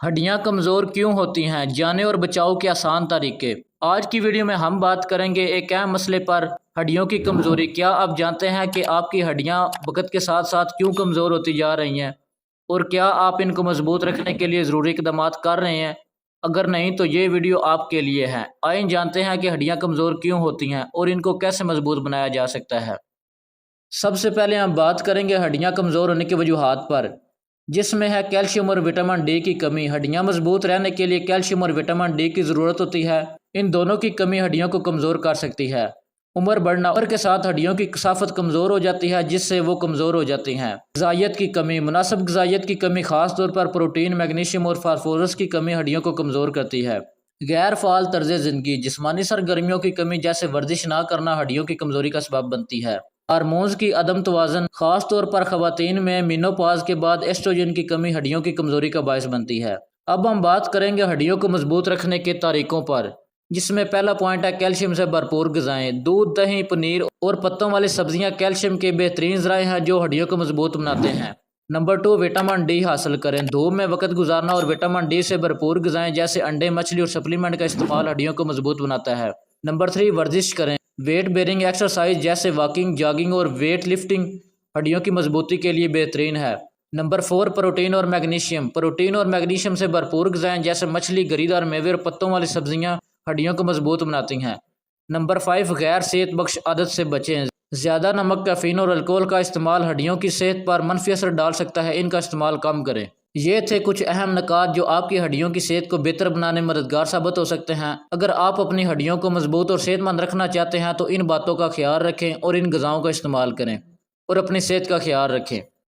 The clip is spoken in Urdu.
ہڈیاں کمزور کیوں ہوتی ہیں؟ جانیں اور بچاؤ کے آسان طریقے۔ آج کی ویڈیو میں ہم بات کریں گے ایک اہم مسئلے پر، ہڈیوں کی کمزوری۔ کیا آپ جانتے ہیں کہ آپ کی ہڈیاں وقت کے ساتھ ساتھ کیوں کمزور ہوتی جا رہی ہیں؟ اور کیا آپ ان کو مضبوط رکھنے کے لیے ضروری اقدامات کر رہے ہیں؟ اگر نہیں تو یہ ویڈیو آپ کے لیے ہے۔ آئیں جانتے ہیں کہ ہڈیاں کمزور کیوں ہوتی ہیں اور ان کو کیسے مضبوط بنایا جا سکتا ہے۔ سب سے پہلے ہم بات کریں گے ہڈیاں کمزور ہونے کی وجوہات پر، جس میں ہے کیلشیم اور وٹامن ڈی کی کمی۔ ہڈیاں مضبوط رہنے کے لیے کیلشیم اور وٹامن ڈی کی ضرورت ہوتی ہے۔ ان دونوں کی کمی ہڈیوں کو کمزور کر سکتی ہے۔ عمر بڑھنا، عمر کے ساتھ ہڈیوں کی کثافت کمزور ہو جاتی ہے، جس سے وہ کمزور ہو جاتی ہیں۔ غذائیت کی کمی، مناسب غذائیت کی کمی خاص طور پر پروٹین، میگنیشیم اور فاسفورس کی کمی ہڈیوں کو کمزور کرتی ہے۔ غیر فعال طرز زندگی، جسمانی سرگرمیوں کی کمی جیسے ورزش نہ کرنا ہڈیوں کی کمزوری کا سبب بنتی ہے۔ ہارمونز کی عدم توازن، خاص طور پر خواتین میں مینوپاز کے بعد ایسٹروجن کی کمی ہڈیوں کی کمزوری کا باعث بنتی ہے۔ اب ہم بات کریں گے ہڈیوں کو مضبوط رکھنے کے طریقوں پر، جس میں پہلا پوائنٹ ہے کیلشیم سے بھرپور غذائیں۔ دودھ، دہی، پنیر اور پتوں والی سبزیاں کیلشیم کے بہترین ذرائع ہیں جو ہڈیوں کو مضبوط بناتے ہیں۔ نمبر 2، وٹامن ڈی حاصل کریں۔ دھوپ میں وقت گزارنا اور وٹامن ڈی سے بھرپور غذائیں جیسے انڈے، مچھلی اور سپلیمنٹ کا استعمال ہڈیوں کو مضبوط بناتا ہے۔ نمبر 3، ورزش کریں۔ ویٹ بیئرنگ ایکسرسائز جیسے واکنگ، جاگنگ اور ویٹ لفٹنگ ہڈیوں کی مضبوطی کے لیے بہترین ہے۔ نمبر 4، پروٹین اور میگنیشیم۔ پروٹین اور میگنیشیم سے بھرپور غذائیں جیسے مچھلی، گری دار میوے اور پتوں والی سبزیاں ہڈیوں کو مضبوط بناتی ہیں۔ نمبر 5، غیر صحت بخش عادت سے بچیں۔ زیادہ نمک، کیفین اور الکوہل کا استعمال ہڈیوں کی صحت پر منفی اثر ڈال سکتا ہے، ان کا استعمال کم کریں۔ یہ تھے کچھ اہم نکات جو آپ کی ہڈیوں کی صحت کو بہتر بنانے میں مددگار ثابت ہو سکتے ہیں۔ اگر آپ اپنی ہڈیوں کو مضبوط اور صحت مند رکھنا چاہتے ہیں تو ان باتوں کا خیال رکھیں اور ان غذاؤں کا استعمال کریں اور اپنی صحت کا خیال رکھیں۔